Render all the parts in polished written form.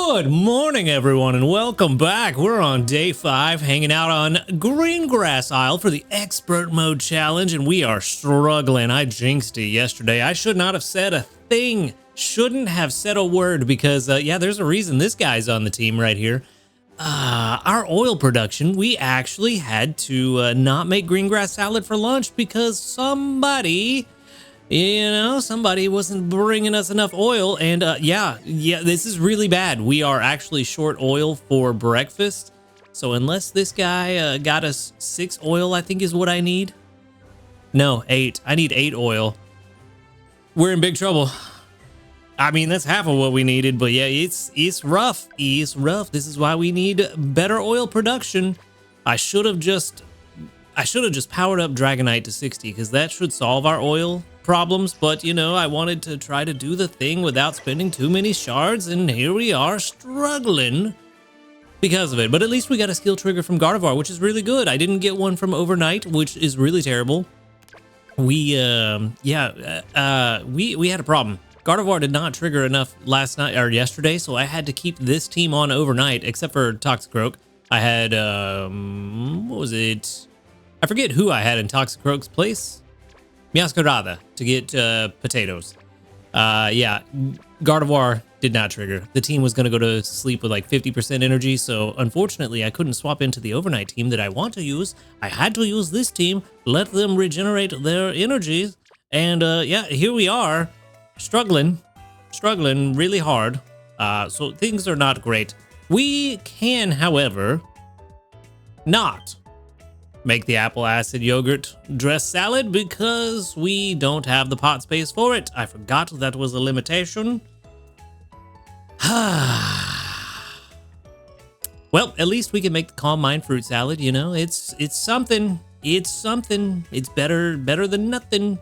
Good morning, everyone, and welcome back. We're on day 5, hanging out on Green Grass Isle for the Expert Mode Challenge, and we are struggling. I jinxed it yesterday. I should not have said a thing. Shouldn't have said a word because, yeah, there's a reason this guy's on the team right here. Our oil production, we actually had to not make green grass salad for lunch because somebody wasn't bringing us enough oil. And yeah, this is really bad. We are actually short oil for breakfast. So unless this guy got us 6 oil, I think is what I need. No, 8. I need 8 oil. We're in big trouble. I mean, that's half of what we needed, but yeah, it's rough. It's rough. This is why we need better oil production. I should have just powered up Dragonite to 60 because that should solve our oil problems. But you know, I wanted to try to do the thing without spending too many shards, and here we are struggling because of it. But at least we got a skill trigger from Gardevoir, which is really good. I didn't get one from overnight, which is really terrible. We had a problem. Gardevoir did not trigger enough last night or yesterday, so I had to keep this team on overnight, except for Toxicroak. I had, what was it? I forget who I had in Toxicroak's place. Meowscarada to get potatoes. Yeah, Gardevoir did not trigger. The team was going to go to sleep with like 50% energy, so unfortunately I couldn't swap into the overnight team that I want to use. I had to use this team, let them regenerate their energies, and yeah, here we are. Struggling really hard. So things are not great. We can, however, not make the apple acid yogurt dress salad because we don't have the pot space for it. I forgot that was a limitation. Well, at least we can make the Calm Mind fruit salad, you know. It's something. It's something. It's better than nothing.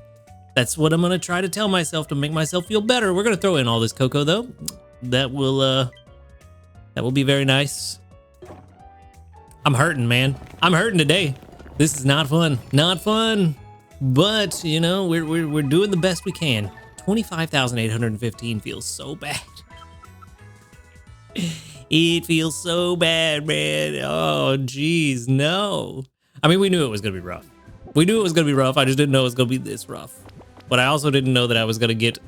That's what I'm going to try to tell myself to make myself feel better. We're going to throw in all this cocoa, though. That will be very nice. I'm hurting, man. I'm hurting today. This is not fun. Not fun. But, you know, we're doing the best we can. 25,815 feels so bad. It feels so bad, man. Oh, geez, no. I mean, we knew it was going to be rough. We knew it was going to be rough. I just didn't know it was going to be this rough. But I also didn't know that I was going to get,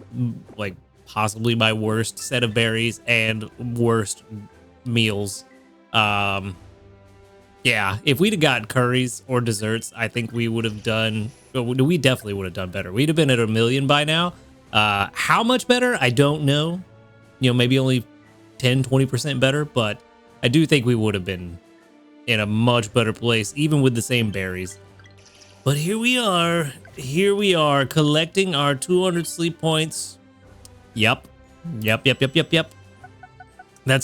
like, possibly my worst set of berries and worst meals. Yeah, if we'd have got curries or desserts, I think we would have done, we definitely would have done better. We'd have been at 1 million by now. How much better? I don't know. You know, maybe only 10, 20% better, but I do think we would have been in a much better place, even with the same berries. But here we are collecting our 200 sleep points. Yep. That's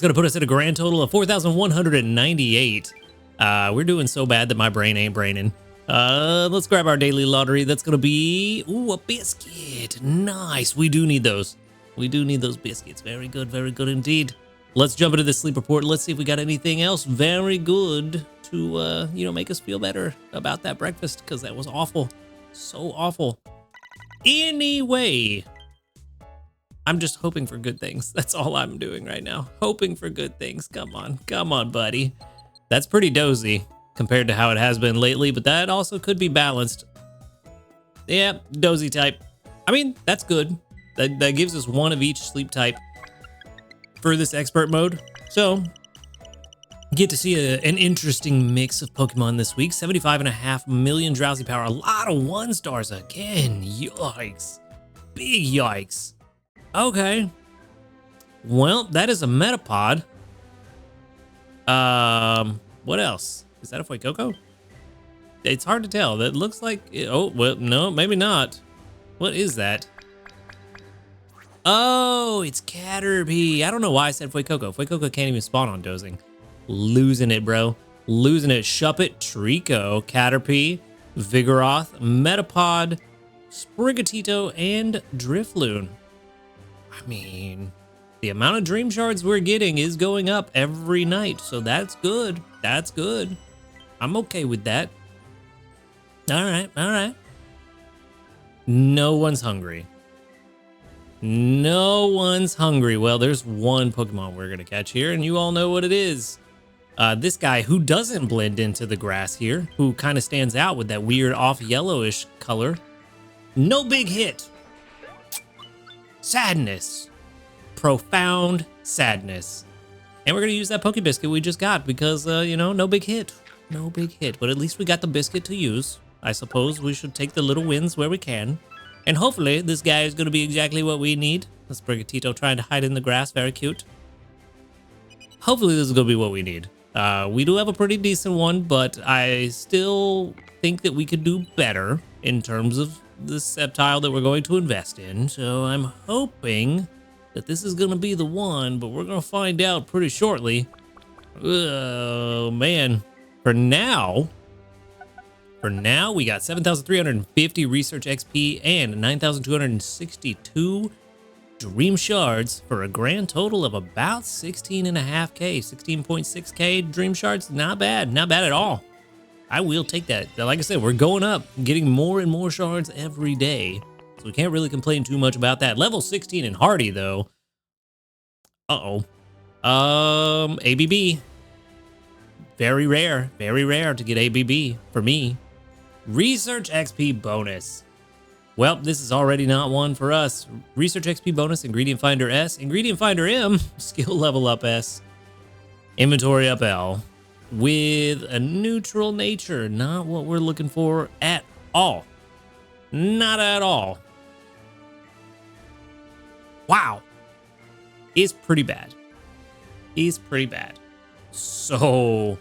gonna put us at a grand total of 4,198. We're doing so bad that my brain ain't braining. Let's grab our daily lottery. That's gonna be, ooh, a biscuit. Nice, we do need those. We do need those biscuits. Very good indeed. Let's jump into the sleep report. Let's see if we got anything else very good to, you know, make us feel better about that breakfast, because that was awful. So awful. Anyway, I'm just hoping for good things. That's all I'm doing right now. Hoping for good things. Come on, buddy. That's pretty dozy compared to how it has been lately, but that also could be balanced. Yeah, dozy type. I mean, that's good. That gives us one of each sleep type for this expert mode. So get to see an interesting mix of Pokemon this week. 75.5 million drowsy power. A lot of 1-stars again. Yikes. Big yikes. Okay. Well, that is a Metapod. What else? Is that a Fuecoco? It's hard to tell. That looks like... Oh, well, no, maybe not. What is that? Oh, it's Caterpie. I don't know why I said Fuecoco. Fuecoco can't even spawn on Dozing. Losing it, bro. Losing it. Shuppet, Trico, Caterpie, Vigoroth, Metapod, Sprigatito, and Drifloon. I mean, the amount of Dream Shards we're getting is going up every night, so that's good. That's good. I'm okay with that. All right. No one's hungry. No one's hungry. Well, there's one Pokemon we're gonna catch here, and you all know what it is. This guy who doesn't blend into the grass here, who kind of stands out with that weird off yellowish color. No big hit. Sadness. Profound sadness. And we're gonna use that Poke Biscuit we just got because, you know, no big hit. No big hit, but at least we got the biscuit to use. I suppose we should take the little wins where we can. And hopefully this guy is going to be exactly what we need. That's Brigatito trying to hide in the grass. Very cute. Hopefully this is going to be what we need. We do have a pretty decent one, but I still think that we could do better in terms of the Sceptile that we're going to invest in. So I'm hoping that this is going to be the one, but we're going to find out pretty shortly. Oh, man. For now, we got 7,350 research XP and 9,262 dream shards for a grand total of about 16.5K, 16.6K dream shards. Not bad, not bad at all. I will take that. Like I said, we're going up, getting more and more shards every day. So we can't really complain too much about that. Level 16 in Hardy though. Uh-oh. ABB. Very rare to get ABB for me. Research XP bonus. Well, this is already not one for us. Research XP bonus, Ingredient Finder S, Ingredient Finder M, Skill Level Up S, Inventory Up L, with a neutral nature. Not what we're looking for at all. Not at all. Wow. Is pretty bad. Is pretty bad. So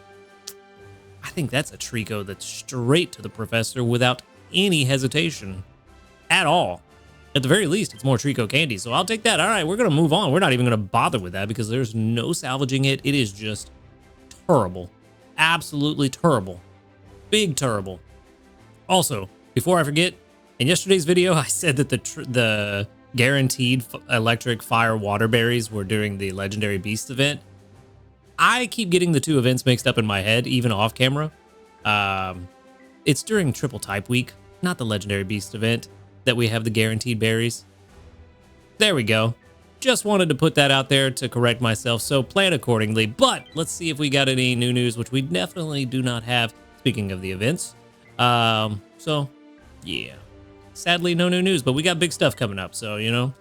I think that's a Trico that's straight to the professor without any hesitation at all. At the very least, it's more Trico candy, so I'll take that. All right, we're going to move on. We're not even going to bother with that because there's no salvaging it. It is just terrible. Absolutely terrible. Big terrible. Also, before I forget, in yesterday's video, I said that the guaranteed electric fire water berries were during the Legendary Beast event. I keep getting the two events mixed up in my head, even off camera. It's during Triple Type Week, not the Legendary Beast event, that we have the guaranteed berries. There we go. Just wanted to put that out there to correct myself, so plan accordingly. But let's see if we got any new news, which we definitely do not have, speaking of the events. So, yeah. Sadly, no new news, but we got big stuff coming up, so, you know.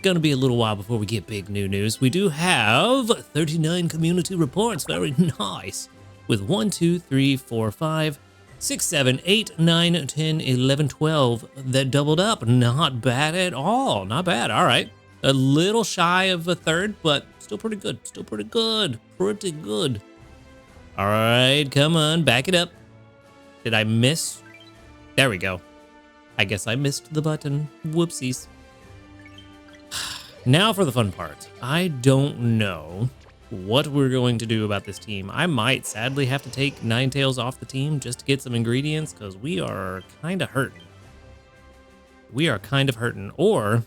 Gonna be a little while before we get big new news. We do have 39 community reports. Very nice. With 1, 2, 3, 4, 5, 6, 7, 8, 9, 10, 11, 12 that doubled up. Not bad at all. Not bad. All right. A little shy of a third, but still pretty good. Still pretty good. Pretty good. All right. Come on. Back it up. Did I miss? There we go. I guess I missed the button. Whoopsies. Now for the fun part. I don't know what we're going to do about this team. I might sadly have to take Ninetales off the team just to get some ingredients because we are kind of hurting. We are kind of hurting. Or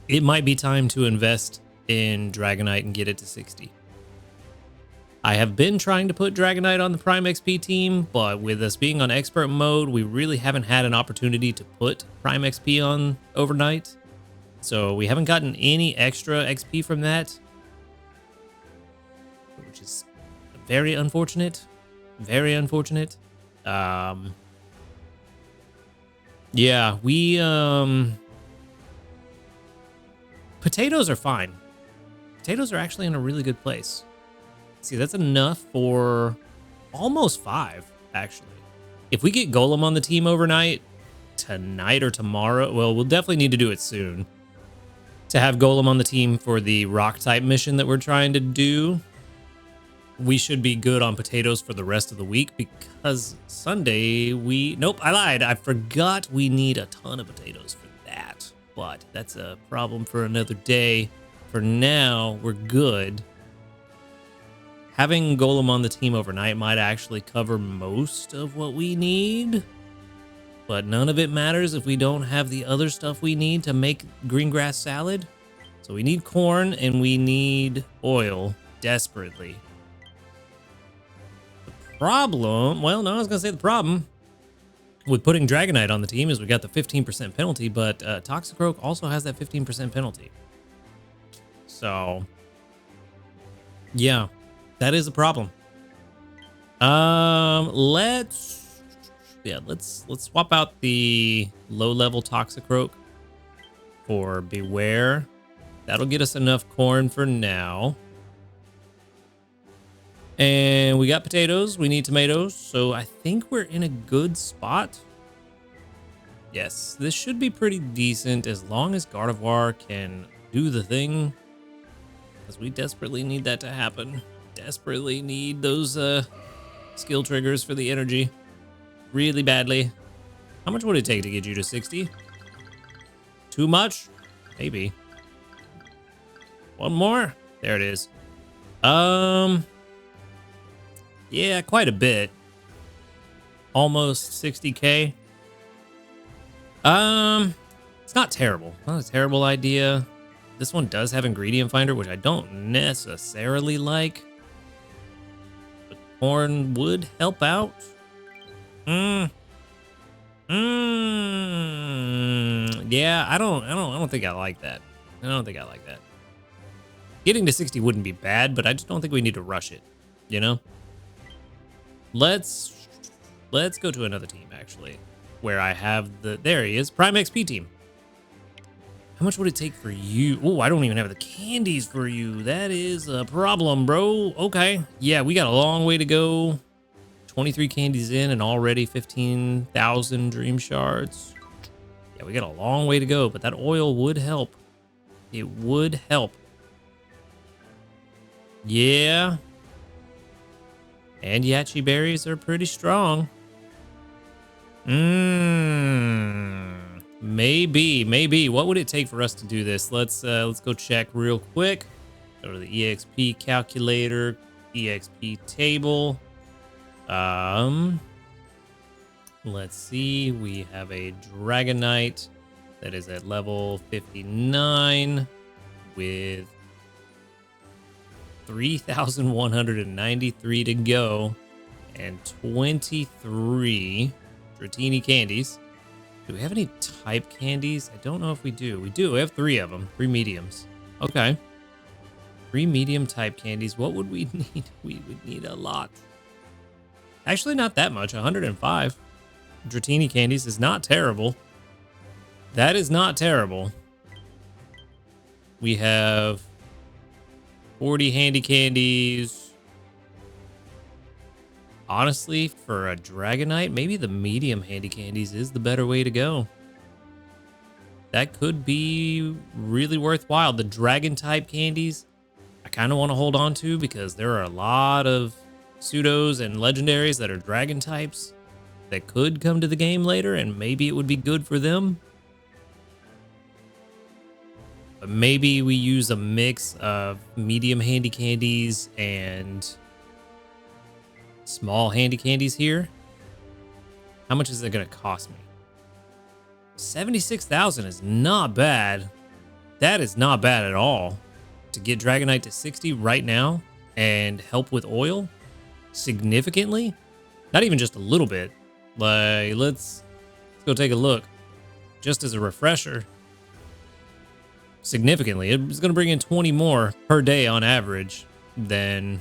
it might be time to invest in Dragonite and get it to 60. I have been trying to put Dragonite on the Prime XP team, but with us being on expert mode, we really haven't had an opportunity to put Prime XP on overnight. So we haven't gotten any extra XP from that, which is very unfortunate. Very unfortunate. Yeah, we, potatoes are fine. Potatoes are actually in a really good place. See, that's enough for almost 5, actually. If we get Golem on the team overnight, tonight or tomorrow, well, we'll definitely need to do it soon. To have Golem on the team for the rock type mission that we're trying to do, we should be good on potatoes for the rest of the week because Sunday nope, I lied. I forgot we need a ton of potatoes for that, but that's a problem for another day. For now, we're good. Having Golem on the team overnight might actually cover most of what we need. But none of it matters if we don't have the other stuff we need to make green grass salad. So we need corn and we need oil desperately. The problem, well, no, I was going to say the problem. with putting Dragonite on the team is we got the 15% penalty, but Toxicroak also has that 15% penalty. So, yeah, that is a problem. Let's swap out the low-level Toxicroak for Beware. That'll get us enough corn for now. And we got potatoes. We need tomatoes. So I think we're in a good spot. Yes, this should be pretty decent as long as Gardevoir can do the thing. Because we desperately need that to happen. Desperately need those skill triggers for the energy. Really badly. How much would it take to get you to 60? Too much? Maybe. One more? There it is. Yeah, quite a bit. Almost 60K. It's not terrible. Not a terrible idea. This one does have ingredient finder, which I don't necessarily like. But corn would help out. Yeah, I don't think I like that. I don't think I like that. Getting to 60 wouldn't be bad, but I just don't think we need to rush it, you know? Let's go to another team, actually, where I have there he is, Prime XP team. How much would it take for you? Oh, I don't even have the candies for you. That is a problem, bro. Okay. Yeah, we got a long way to go. 23 candies in and already 15,000 dream shards. Yeah, we got a long way to go, but that oil would help. It would help. Yeah. And Yachi berries are pretty strong. Maybe. What would it take for us to do this? Let's go check real quick. Go to the EXP calculator, EXP table. Let's see. We have a Dragonite that is at level 59 with 3,193 to go and 23 Dratini candies. Do we have any type candies? I don't know if we do. We do. We have 3 of them. 3 mediums. Okay. 3 medium type candies. What would we need? We would need a lot. Actually, not that much. 105 Dratini candies is not terrible. That is not terrible. We have 40 handy candies. Honestly, for a Dragonite, maybe the medium handy candies is the better way to go. That could be really worthwhile. The dragon type candies, I kind of want to hold on to because there are a lot of pseudos and legendaries that are dragon types that could come to the game later, and maybe it would be good for them. But maybe we use a mix of medium handy candies and small handy candies here. How much is it going to cost me? 76,000 is not bad. That is not bad at all. To get Dragonite to 60 right now and help with oil significantly. Not even just a little bit. Like, let's go take a look. Just as a refresher. Significantly. It's going to bring in 20 more per day on average than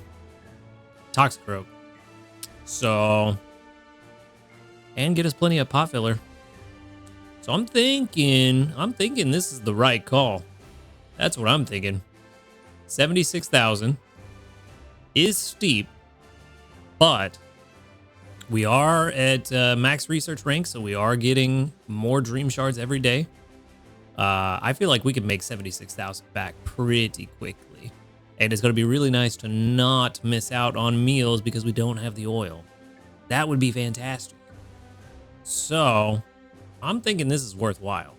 Toxicroak. So, and get us plenty of pot filler. So I'm thinking this is the right call. That's what I'm thinking. 76,000 is steep, but we are at max research rank, so we are getting more dream shards every day. I feel like we could make 76,000 back pretty quickly. And it's going to be really nice to not miss out on meals because we don't have the oil. That would be fantastic. So, I'm thinking this is worthwhile.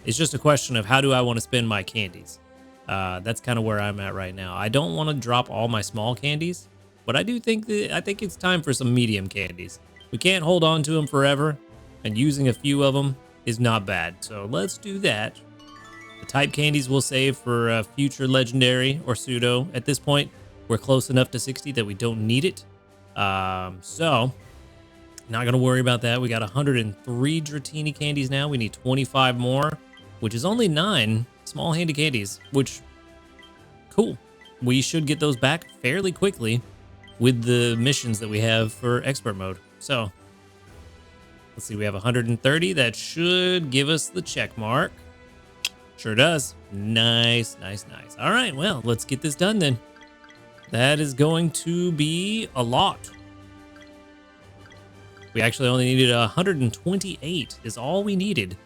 It's just a question of how do I want to spend my candies. That's kind of where I'm at right now. I don't want to drop all my small candies, but I think it's time for some medium candies. We can't hold on to them forever, and using a few of them is not bad. So let's do that. The type candies we'll save for a future legendary or pseudo. At this point, we're close enough to 60 that we don't need it. So Not going to worry about that. We got 103 Dratini candies now. We need 25 more, which is only 9 small handy candies, which, cool. We should get those back fairly quickly with the missions that we have for expert mode. So, let's see, we have 130. That should give us the check mark. Sure does. Nice, nice, nice. All right, well, let's get this done then. That is going to be a lot. We actually only needed 128 is all we needed.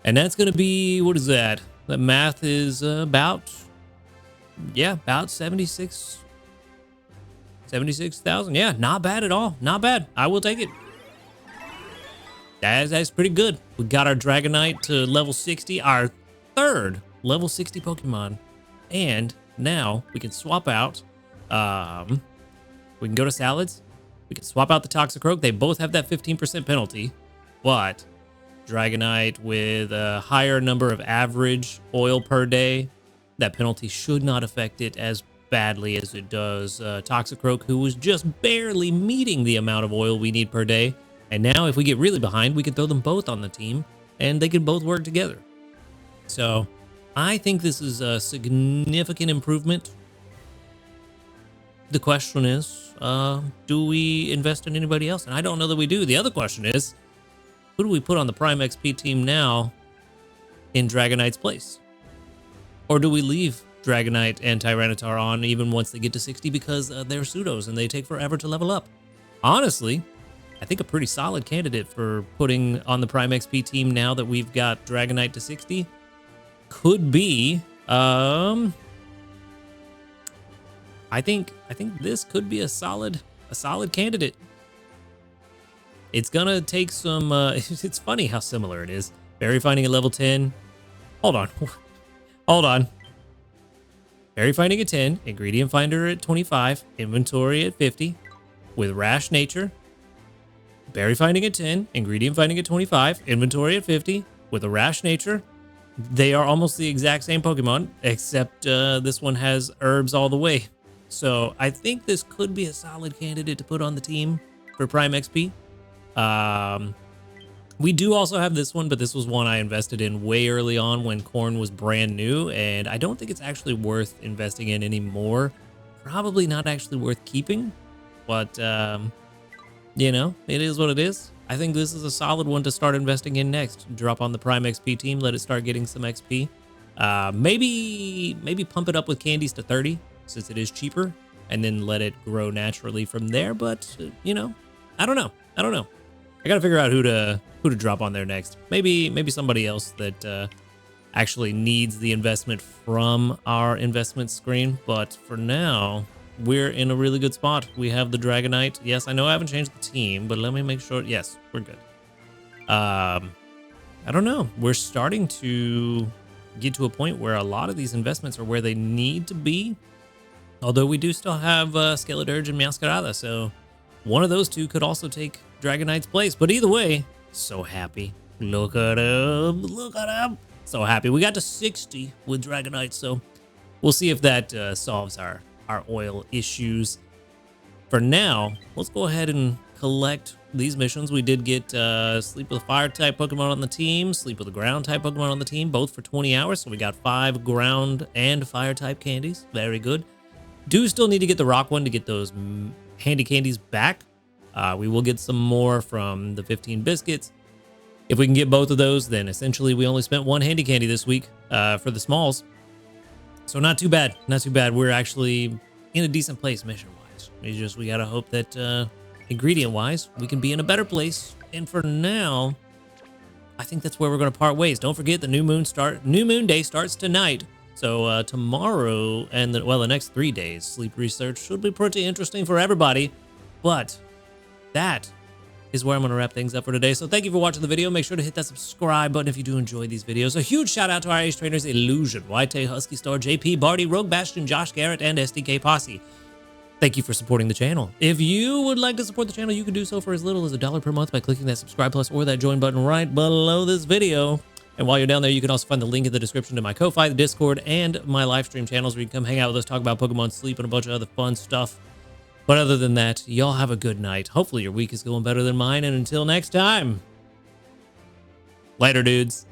And that's going to be, what is that? The math is about 76,000. Yeah, not bad at all. Not bad. I will take it. That's pretty good. We got our Dragonite to level 60, our third level 60 Pokemon. And now we can swap out. We can go to Salads. We can swap out the Toxicroak. They both have that 15% penalty. But Dragonite with a higher number of average oil per day, that penalty should not affect it as badly as it does Toxicroak, who was just barely meeting the amount of oil we need per day. And now if we get really behind, we can throw them both on the team and they can both work together. So I think this is a significant improvement. The question is, do we invest in anybody else? And I don't know that we do. The other question is, who do we put on the Prime XP team now in Dragonite's place? Or do we leave Dragonite and Tyranitar on even once they get to 60 because they're pseudos and they take forever to level up? Honestly, I think a pretty solid candidate for putting on the Prime XP team now that we've got Dragonite to 60 could be, I think this could be a solid candidate. It's gonna take some, it's funny how similar it is. Berry Finding at level 10. Hold on. Hold on. Berry Finding at 10, Ingredient Finder at 25, Inventory at 50, with Rash Nature. Berry Finding at 10, Ingredient Finding at 25, Inventory at 50, with a Rash Nature. They are almost the exact same Pokemon, except this one has herbs all the way. So I think this could be a solid candidate to put on the team for Prime XP. We do also have this one, but this was one I invested in way early on when Corn was brand new, and I don't think it's actually worth investing in anymore. Probably not actually worth keeping, but you know, it is what it is. I think this is a solid one to start investing in next. Drop on the Prime XP team, let it start getting some XP. Maybe pump it up with candies to 30 since it is cheaper, and then let it grow naturally from there. But you know, I don't know. I gotta figure out who to drop on there next. Maybe somebody else that actually needs the investment from our investment screen. But for now, we're in a really good spot. We have the Dragonite. Yes, I know I haven't changed the team, but let me make sure. Yes, we're good. I don't know. We're starting to get to a point where a lot of these investments are where they need to be. Although we do still have Skeledirge and Meowscarada, so one of those two could also take Dragonite's place. But either way, so happy. Look at him. Look at him. So happy. We got to 60 with Dragonite, so we'll see if that solves our oil issues. For now, let's go ahead and collect these missions. We did get Sleep with a Fire-type Pokemon on the team, Sleep with a Ground-type Pokemon on the team, both for 20 hours. So we got 5 Ground and Fire-type candies. Very good. Do still need to get the Rock one to get those handy candies back. We will get some more from the 15 biscuits. If we can get both of those, then essentially we only spent 1 handy candy this week for the smalls. So not too bad. Not too bad. We're actually in a decent place mission-wise. We got to hope that ingredient-wise, we can be in a better place. And for now, I think that's where we're going to part ways. Don't forget the New Moon Day starts tonight. So tomorrow and the next 3 days, sleep research should be pretty interesting for everybody. But that is where I'm going to wrap things up for today. So thank you for watching the video. Make sure to hit that subscribe button if you do enjoy these videos. A huge shout out to our ace trainers, Illusion, YT, Husky Star, JP, Barty, Rogue Bastion, Josh Garrett, and SDK Posse. Thank you for supporting the channel. If you would like to support the channel, you can do so for as little as $1 per month by clicking that subscribe plus or that join button right below this video. And while you're down there, you can also find the link in the description to my Ko-Fi, the Discord, and my live stream channels where you can come hang out with us, talk about Pokemon Sleep, and a bunch of other fun stuff. But other than that, y'all have a good night. Hopefully your week is going better than mine. And until next time, later, dudes.